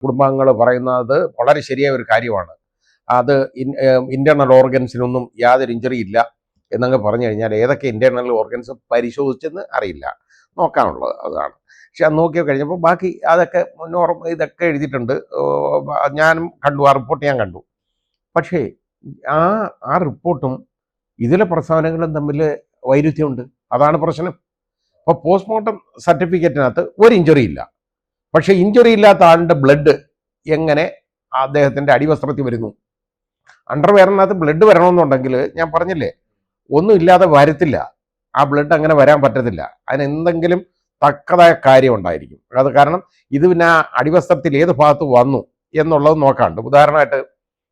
കുടുംബാംഗങ്ങൾ പറയുന്നത് വളരെ ശരിയായ ഒരു കാര്യമാണ്. അത് ഇന്റേണൽ ഓർഗൻസിനൊന്നും യാതൊരു ഇഞ്ചറി ഇല്ല എന്നങ്ങ് പറഞ്ഞു കഴിഞ്ഞാൽ ഏതൊക്കെ ഇന്റേണൽ ഓർഗൻസ് പരിശോധിച്ചെന്ന് അറിയില്ല, നോക്കാനുള്ളത് അതാണ്. പക്ഷെ അത് നോക്കി കഴിഞ്ഞപ്പോൾ ബാക്കി അതൊക്കെ ഇതൊക്കെ എഴുതിയിട്ടുണ്ട്. ഞാനും കണ്ടു, ആ റിപ്പോർട്ട് ഞാൻ കണ്ടു. പക്ഷേ ആ ആ റിപ്പോർട്ടും ഇതിലെ പ്രസ്താവനകളും തമ്മിൽ വൈരുദ്ധ്യമുണ്ട്. അതാണ് പ്രശ്നം. അപ്പോൾ പോസ്റ്റ്മോർട്ടം സർട്ടിഫിക്കറ്റിനകത്ത് ഒരു ഇഞ്ചുറി ഇല്ല. പക്ഷേ ഇഞ്ചുറി ഇല്ലാത്ത ആളുടെ ബ്ലഡ് എങ്ങനെ അദ്ദേഹത്തിൻ്റെ അടിവസ്ത്രത്തിൽ വരുന്നു? അണ്ടർവെയറിനകത്ത് ബ്ലഡ് വരണമെന്നുണ്ടെങ്കിൽ ഞാൻ പറഞ്ഞില്ലേ, ഒന്നും ഇല്ലാതെ വരത്തില്ല. ആ ബ്ലഡ് അങ്ങനെ വരാൻ പറ്റത്തില്ല. അതിനെന്തെങ്കിലും തക്കതായ കാര്യം ഉണ്ടായിരിക്കും. അത് കാരണം ഇത് പിന്നെ ആ അടിവസ്ത്രത്തിൽ ഏത് ഭാഗത്ത് വന്നു എന്നുള്ളത് നോക്കാണ്ട്. ഉദാഹരണമായിട്ട്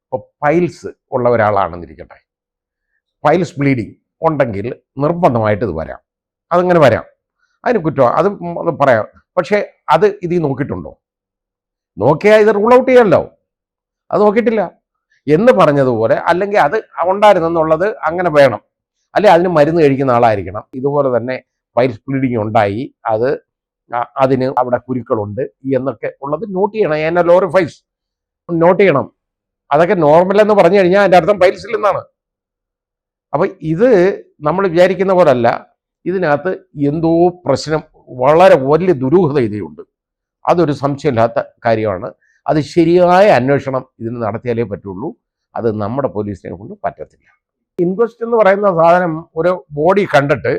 ഇപ്പോൾ പൈൽസ് ഉള്ള ഒരാളാണെന്നിരിക്കട്ടെ, പൈൽസ് ബ്ലീഡിങ് ഉണ്ടെങ്കിൽ നിർബന്ധമായിട്ട് ഇത് വരാം. അതങ്ങനെ വരാം, അതിന് കുറ്റം അത് പറയാം. പക്ഷേ അത് ഇതിൽ നോക്കിയിട്ടുണ്ടോ? നോക്കിയാൽ ഇത് റൂൾ ഔട്ട് ചെയ്യാമല്ലോ. അത് നോക്കിയിട്ടില്ല എന്ന് പറഞ്ഞതുപോലെ, അല്ലെങ്കിൽ അത് ഉണ്ടായിരുന്നെന്നുള്ളത് അങ്ങനെ വേണം, അല്ലെ അതിന് മരുന്ന് കഴിക്കുന്ന ആളായിരിക്കണം. ഇതുപോലെ തന്നെ പൈൽസ് ബ്ലീഡിങ് ഉണ്ടായി, അതിന് അവിടെ കുരുക്കളുണ്ട് എന്നൊക്കെ ഉള്ളത് നോട്ട് ചെയ്യണം. എന്നെ ലോറിഫൈസ് നോട്ട് ചെയ്യണം. അതൊക്കെ നോർമൽ എന്ന് പറഞ്ഞു കഴിഞ്ഞാൽ അതിൻ്റെ അർത്ഥം പൈൽസിൽ നിന്നാണ്. അപ്പൊ ഇത് നമ്മൾ വിചാരിക്കുന്ന പോലല്ല. ഇതിനകത്ത് എന്തോ പ്രശ്നം, വളരെ വലിയ ദുരൂഹത ഇതിലുണ്ട്. അതൊരു സംശയമില്ലാത്ത കാര്യമാണ്. അത് ശരിയായ അന്വേഷണം ഇതിന് നടത്തിയാലേ പറ്റുള്ളൂ. അത് നമ്മുടെ പോലീസിനെ കൊണ്ട് പറ്റത്തില്ല. ഇൻക്വസ്റ്റ് എന്ന് പറയുന്ന സാധനം ഒരു ബോഡി കണ്ടിട്ട്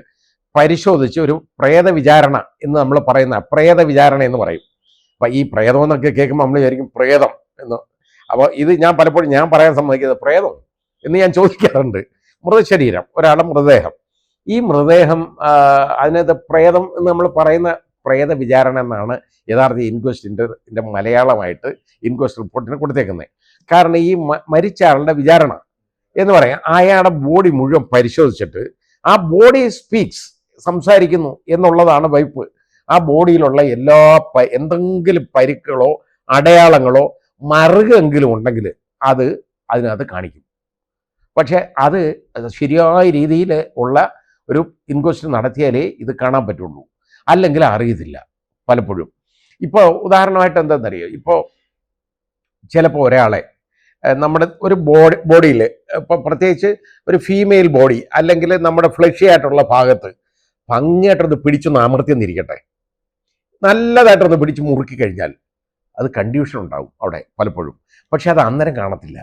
പരിശോധിച്ച് ഒരു പ്രേത വിചാരണ എന്ന് നമ്മൾ പറയുന്ന പ്രേത വിചാരണ എന്ന് പറയും. അപ്പം ഈ പ്രേതം എന്നൊക്കെ കേൾക്കുമ്പോൾ നമ്മൾ വിചാരിക്കും പ്രേതം എന്ന്. അപ്പോൾ ഇത് ഞാൻ പലപ്പോഴും ഞാൻ പറയാൻ സമ്മതിക്കുന്നത് പ്രേതം എന്ന് ഞാൻ ചോദിക്കാറുണ്ട്. മൃതശരീരം, ഒരാളുടെ മൃതദേഹം, ഈ മൃതദേഹം അതിനകത്ത് പ്രേതം എന്ന് നമ്മൾ പറയുന്ന പ്രേത വിചാരണ എന്നാണ് യഥാർത്ഥ ഇൻക്വസ്റ്റിൻ്റെ മലയാളമായിട്ട് ഇൻക്വസ്റ്റ് റിപ്പോർട്ടിന് കൊടുത്തേക്കുന്നത്. കാരണം ഈ മരിച്ച ആളുടെ വിചാരണ എന്ന് പറയാം, അയാളുടെ ബോഡി മുഴുവൻ പരിശോധിച്ചിട്ട് ആ ബോഡി സ്പീക്സ്, സംസാരിക്കുന്നു എന്നുള്ളതാണ് വൈപ്പ്. ആ ബോഡിയിലുള്ള എല്ലാ എന്തെങ്കിലും പരിക്കുകളോ അടയാളങ്ങളോ മറുകെങ്കിലും ഉണ്ടെങ്കിൽ അത് അതിനകത്ത് കാണിക്കും. പക്ഷെ അത് ശരിയായ രീതിയിൽ ഉള്ള ഒരു ഇൻക്വസ്റ്റ് നടത്തിയാലേ ഇത് കാണാൻ പറ്റുള്ളൂ, അല്ലെങ്കിൽ അറിയത്തില്ല പലപ്പോഴും. ഇപ്പോൾ ഉദാഹരണമായിട്ട് എന്താണെന്നറിയോ, ഇപ്പോൾ ചിലപ്പോൾ ഒരാളെ നമ്മുടെ ഒരു ബോഡിയിൽ, ഇപ്പോൾ പ്രത്യേകിച്ച് ഒരു ഫീമെയിൽ ബോഡി അല്ലെങ്കിൽ നമ്മുടെ ഫ്ലഷി ആയിട്ടുള്ള ഭാഗത്ത് ഭംഗിയായിട്ടൊന്ന് പിടിച്ചൊന്ന് അമർത്തിയെന്നിരിക്കട്ടെ, നല്ലതായിട്ടൊന്ന് പിടിച്ച് മുറുക്കി കഴിഞ്ഞാൽ അത് കൺഫ്യൂഷൻ ഉണ്ടാവും അവിടെ പലപ്പോഴും. പക്ഷെ അത് അന്നേരം കാണത്തില്ല.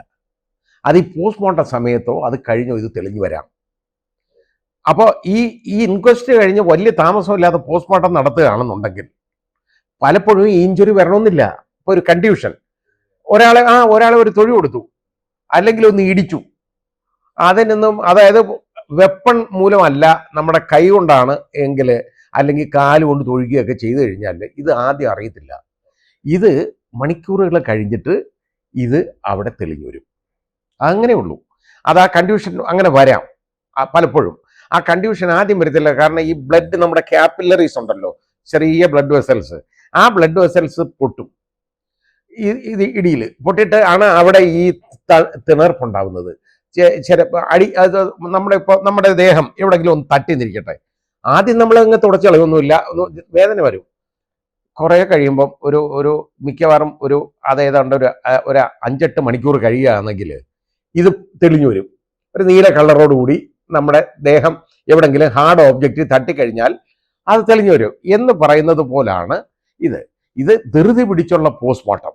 അത് ഈ പോസ്റ്റ്മോർട്ടം സമയത്തോ അത് കഴിഞ്ഞോ ഇത് തെളിഞ്ഞു വരാം. അപ്പോൾ ഈ ഇൻക്വസ്റ്റ് കഴിഞ്ഞ് വലിയ താമസമില്ലാതെ പോസ്റ്റ്മോർട്ടം നടത്തുകയാണെന്നുണ്ടെങ്കിൽ പലപ്പോഴും ഈ ഇഞ്ചുറി വരണമെന്നില്ല. ഇപ്പോൾ ഒരു കൺഫ്യൂഷൻ, ഒരാളെ ഒരു തൊഴി കൊടുത്തു, അല്ലെങ്കിൽ ഒന്ന് ഇടിച്ചു, അതിനൊന്നും, അതായത് വെപ്പൺ മൂലമല്ല, നമ്മുടെ കൈ കൊണ്ടാണ് എങ്കിൽ, അല്ലെങ്കിൽ കാല് കൊണ്ട് തൊഴുകയൊക്കെ ചെയ്തു കഴിഞ്ഞാൽ ഇത് ആദ്യം അറിയത്തില്ല. ഇത് മണിക്കൂറുകൾ കഴിഞ്ഞിട്ട് ഇത് അവിടെ തെളിഞ്ഞു വരും. അങ്ങനെയുള്ളൂ. അത് ആ കൺഫ്യൂഷൻ അങ്ങനെ വരാം പലപ്പോഴും. ആ കൺഫ്യൂഷൻ ആദ്യം വരത്തില്ല. കാരണം ഈ ബ്ലഡ്, നമ്മുടെ ക്യാപ്പിലറീസ് ഉണ്ടല്ലോ, ചെറിയ ബ്ലഡ് വെസൽസ്, ആ ബ്ലഡ് വെസൽസ് പൊട്ടും. ഇത് ഇടിയിൽ പൊട്ടിയിട്ട് ആണ് അവിടെ ഈ തിണർപ്പുണ്ടാവുന്നത്. അത് നമ്മുടെ ദേഹം എവിടെയെങ്കിലും ഒന്ന് തട്ടി നിൽക്കട്ടെ, ആദ്യം നമ്മൾ അങ്ങ് തുടച്ചു കളയൊന്നുമില്ല, വേദന വരും. കുറേ കഴിയുമ്പം ഒരു മിക്കവാറും അതേതാണ്ട് ഒരു 5-8 മണിക്കൂർ കഴിയുകയാണെങ്കിൽ ഇത് തെളിഞ്ഞു വരും. ഒരു നീല കളറോടുകൂടി നമ്മുടെ ദേഹം എവിടെങ്കിലും ഹാർഡ് ഓബ്ജക്റ്റ് തട്ടിക്കഴിഞ്ഞാൽ അത് തെളിഞ്ഞു വരും എന്ന് പറയുന്നത് പോലാണ് ഇത് ധൃതി പിടിച്ചുള്ള പോസ്റ്റ്മോർട്ടം.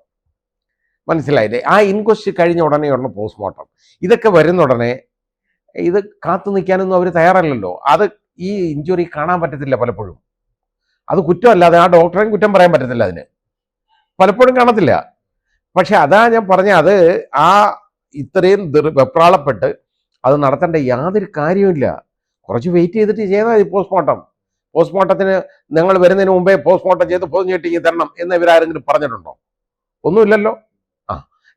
മനസ്സിലായില്ലേ? ആ ഇൻക്വസ്റ്റ് കഴിഞ്ഞ ഉടനെയുള്ള പോസ്റ്റ്മോർട്ടം, ഇതൊക്കെ വരുന്ന ഉടനെ ഇത് കാത്തു നിൽക്കാനൊന്നും അവർ തയ്യാറല്ലല്ലോ. അത് ഈ ഇഞ്ചുറി കാണാൻ പറ്റത്തില്ല പലപ്പോഴും. അത് കുറ്റമല്ലാതെ ആ ഡോക്ടറെയും കുറ്റം പറയാൻ പറ്റത്തില്ല, അതിന് പലപ്പോഴും കാണത്തില്ല. പക്ഷെ അതാ ഞാൻ പറഞ്ഞ, അത് ഇത്രയും വെപ്രാളപ്പെട്ട് അത് നടത്തേണ്ട യാതൊരു കാര്യമില്ല. കുറച്ച് വെയിറ്റ് ചെയ്തിട്ട് ചെയ്താൽ മതി പോസ്റ്റ്മോർട്ടം. പോസ്റ്റ്മോർട്ടത്തിന് നിങ്ങൾ വരുന്നതിന് മുമ്പേ പോസ്റ്റ്മോർട്ടം ചെയ്ത് പൊതിഞ്ഞ് കെട്ടി തരണം എന്ന് ഇവരാരെങ്കിലും പറഞ്ഞിട്ടുണ്ടോ? ഒന്നുമില്ലല്ലോ.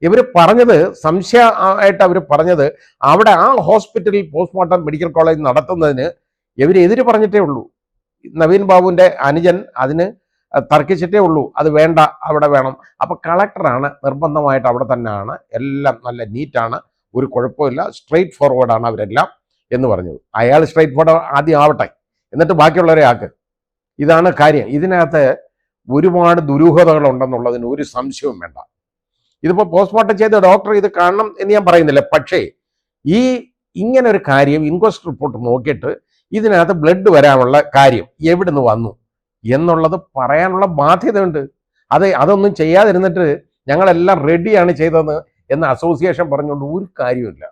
ഇവർ പറഞ്ഞത്, സംശയമായിട്ട് അവർ പറഞ്ഞത്, അവിടെ ആ ഹോസ്പിറ്റലിൽ പോസ്റ്റ്മോർട്ടം മെഡിക്കൽ കോളേജ് നടത്തുന്നതിന് ഇവരെതിര് പറഞ്ഞിട്ടേ ഉള്ളൂ. നവീൻ ബാബുവിൻ്റെ അനുജൻ അതിന് തർക്കിച്ചിട്ടേ ഉള്ളൂ, അത് വേണ്ട, അവിടെ വേണം. അപ്പോൾ കളക്ടറാണ് നിർബന്ധമായിട്ട് അവിടെ തന്നെയാണ്, എല്ലാം നല്ല നീറ്റാണ്, ഒരു കുഴപ്പമില്ല, സ്ട്രെയിറ്റ് ഫോർവേഡാണ് അവരെല്ലാം എന്ന് പറഞ്ഞത്. അയാൾ സ്ട്രെയിറ്റ് ഫോർവേഡ് ആദ്യം ആവട്ടെ, എന്നിട്ട് ബാക്കിയുള്ളവരെ ആക്ക്. ഇതാണ് കാര്യം. ഇതിനകത്ത് ഒരുപാട് ദുരൂഹതകളുണ്ടെന്നുള്ളതിന് ഒരു സംശയവും വേണ്ട. ഇതിപ്പോൾ പോസ്റ്റ്മോർട്ടം ചെയ്ത ഡോക്ടർ ഇത് കാണണം എന്ന് ഞാൻ പറയുന്നില്ല. പക്ഷേ ഈ ഇങ്ങനെ ഒരു കാര്യം ഇൻക്വസ്റ്റ് റിപ്പോർട്ട് നോക്കിയിട്ട് ഇതിനകത്ത് ബ്ലഡ് വരാനുള്ള കാര്യം എവിടുന്ന് വന്നു എന്നുള്ളത് പറയാനുള്ള ബാധ്യതയുണ്ട്. അതൊന്നും ചെയ്യാതിരുന്നിട്ട് ഞങ്ങളെല്ലാം റെഡിയാണ് ചെയ്തത് എന്ന് അസോസിയേഷൻ പറഞ്ഞുകൊണ്ട് ഒരു കാര്യമില്ല.